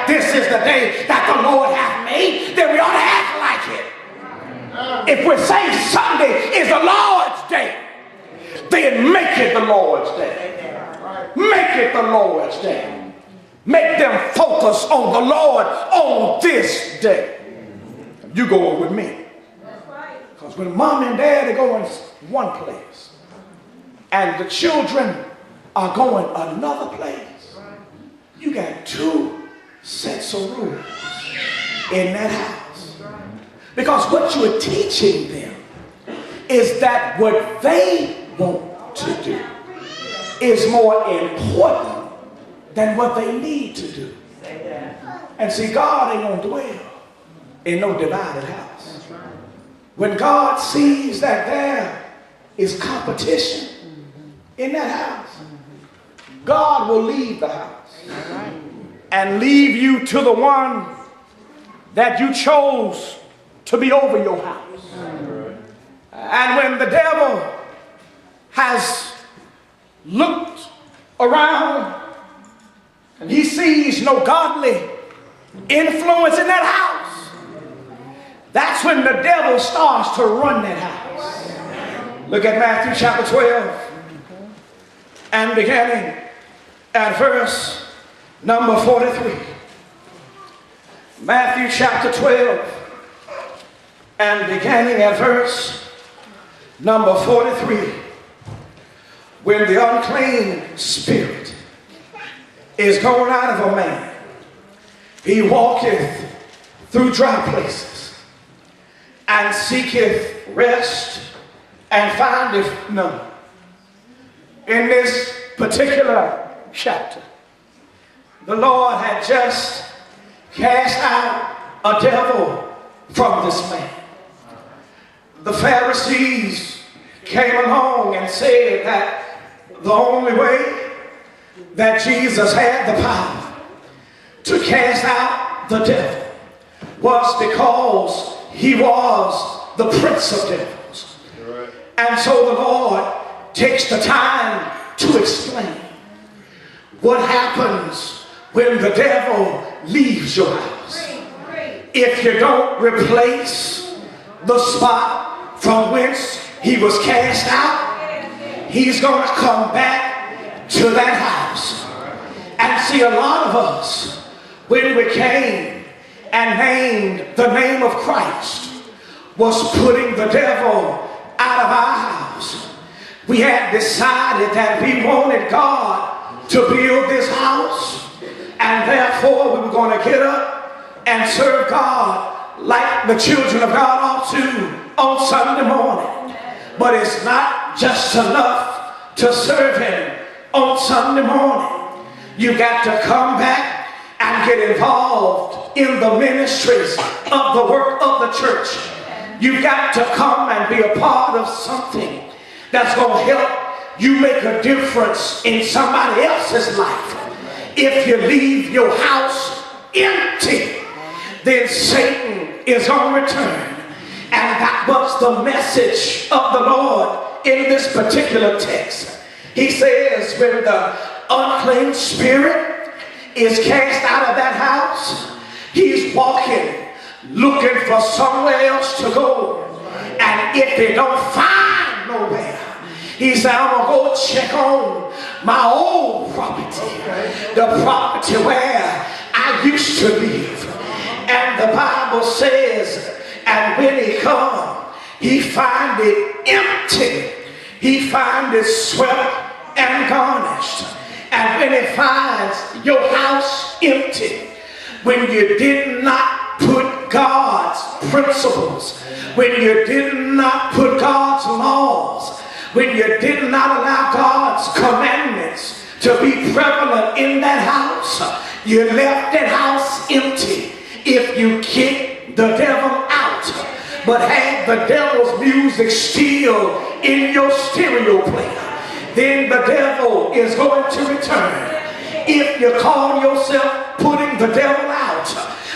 like this is the day that the Lord hath made, then we ought to act like it. If we say Sunday is the Lord's day, then make it the Lord's day. Make it the Lord's day. Make them focus on the Lord on this day. You go with me. Because when mom and dad are going one place and the children are going another place, you got two sets of rules in that house. Because what you're teaching them is that what they want to do is more important than what they need to do. And see, God ain't gonna dwell in no divided house. When God sees that there is competition in that house, God will leave the house and leave you to the one that you chose to be over your house. And when the devil has looked around and he sees no godly influence in that house, that's when the devil starts to run that house. Look at Matthew chapter 12 and beginning at verse number 43. Matthew chapter 12 and beginning at verse number 43. When the unclean spirit is gone out of a man, he walketh through dry places and seeketh rest and findeth none. In this particular chapter, the Lord had just cast out a devil from this man. The Pharisees came along and said that the only way that Jesus had the power to cast out the devil was because he was the prince of devils. Right. And so the Lord takes the time to explain what happens when the devil leaves your house. If you don't replace the spot from whence he was cast out, he's going to come back to that house. And see, a lot of us, when we came and named the name of Christ, was putting the devil out of our house. We had decided that we wanted God to build this house, and therefore we were going to get up and serve God like the children of God ought to on Sunday morning. But it's not just enough to serve him on Sunday morning. You got to come back and get involved in the ministries of the work of the church. You got to come and be a part of something that's going to help you make a difference in somebody else's life. If you leave your house empty, then Satan is on return. And that was the message of the Lord in this particular text. He says, when the unclean spirit is cast out of that house, he's walking, looking for somewhere else to go. And if they don't find nowhere, he said, I'm going to go check on my old property, the property where I used to live. And the Bible says, and when he come, he find it empty. He find it swept and garnished. And when he finds your house empty, when you did not put God's principles, when you did not put God's laws, when you did not allow God's commandments to be prevalent in that house, you left that house empty. If you kick the devil out, but had the devil's music still in your stereo player, then the devil is going to return. If you call yourself putting the devil out,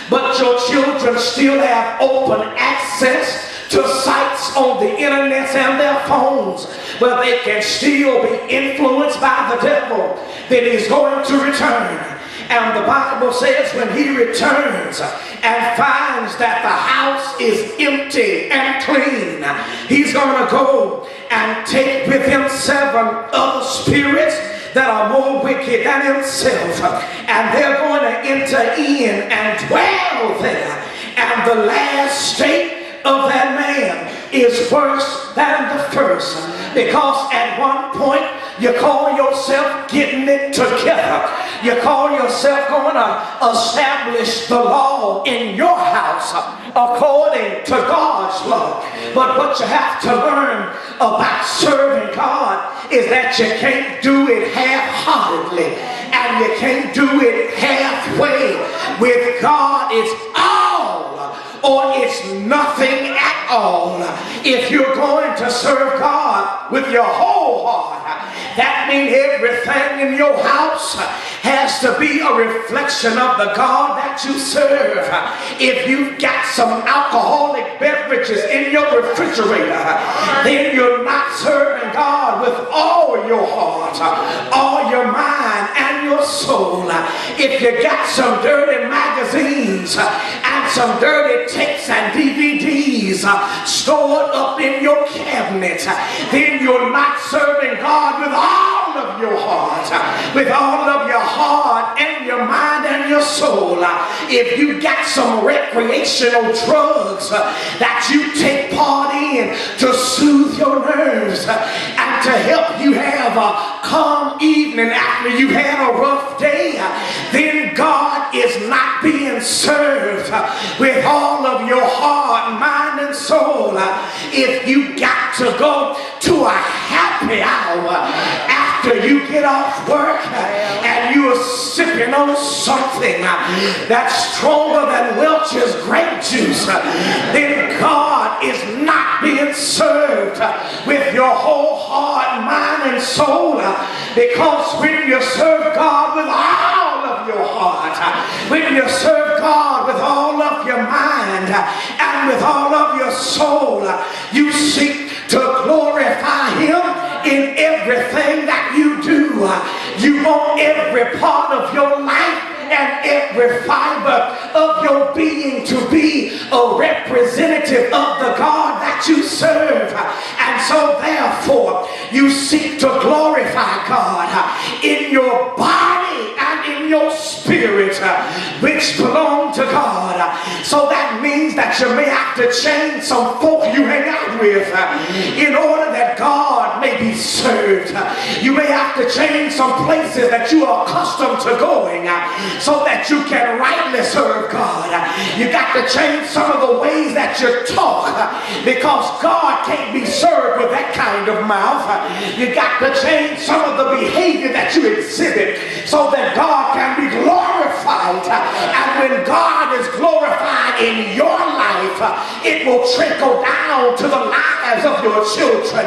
but your children still have open access to sites on the internet and their phones where they can still be influenced by the devil, then he's going to return. And the Bible says when he returns and finds that the house is empty and clean, he's going to go and take with him 7 other spirits that are more wicked than himself, and they're going to enter in and dwell there. And the last state of that man is worse than the first, because at one point you call yourself getting it together. You call yourself going to establish the law in your house according to God's law. But what you have to learn about serving God is that you can't do it half-heartedly, and you can't do it halfway. With God, it's all or it's nothing at all. If you're going to serve God with your whole heart, that means everything in your house has to be a reflection of the God that you serve. If you've got some alcoholic beverages in your refrigerator, then you're not serving God with all your heart, all your mind, and your soul. If you got some dirty magazines and some dirty tapes and DVDs stored up in your cabinet, then you're not serving God with all of your heart, with all of your heart and your mind and your soul. If you got some recreational drugs that you take part in to soothe your nerves and to help you have a calm evening after you had a rough day, then God is not being served with all of your heart, mind, and soul. If you got to go to a happy hour after you get off work and you're sipping on something that's stronger than Welch's grape juice, then God is not being served with your whole heart, mind, and soul. Because when you serve God with all of your heart, when you serve God with all of your mind and with all of your soul, you seek to glorify him in everything that you do. You want every part of your life and every fiber of your being to be a representative of the God that you serve. And so therefore you seek to glorify God in your body and in your spirit, which belong to God. So that means that you may have to change some folk you hang out with in order that God may be served. You may have to change some places that you are accustomed to going so that you can rightly serve God. You got to change some of the ways that you talk, because God can't be served with that kind of mouth. You got to change some of the behavior that you exhibit so that God can be glorified. And when God is glorified in your life, it will trickle down to the lives of your children.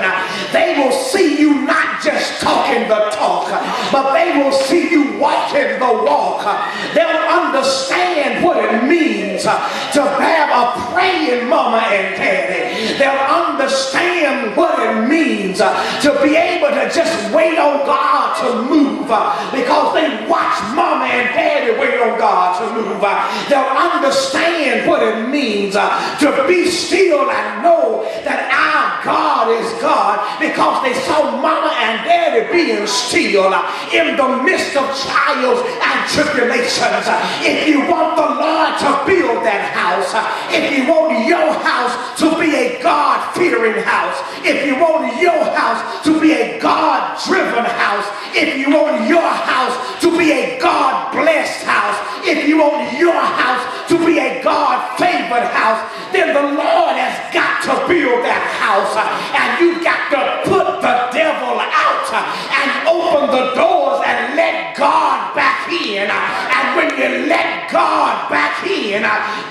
They will see you not just talking the talk, but they will see you walking the walk. They'll understand what it means to have a praying mama and daddy. They'll understand what it means to be able to just wait on God to move, because they watch mama and daddy wait on God to move. They'll understand what it means to be still and know that our God is God, because they saw mama and daddy being still in the midst of trials and tribulations. If you want the Lord to build that house, if you want your house to be a God-fearing house, if you want your house to be a God-driven house, if you want your house to be a God-blessed house, if you want your house to be a God-favored house, then the Lord has got to build that house, and you got to put the devil out and open the doors and let God back in. And when you let God back in,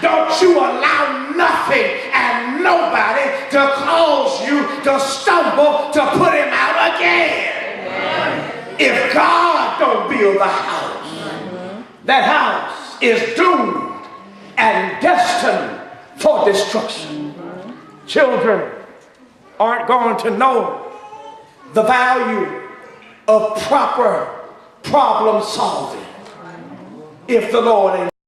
don't you allow nothing and nobody to cause you to stumble to put him out again. If God don't build the house, that house is doomed and destined for destruction. Children aren't going to know the value of proper problem solving if the Lord ain't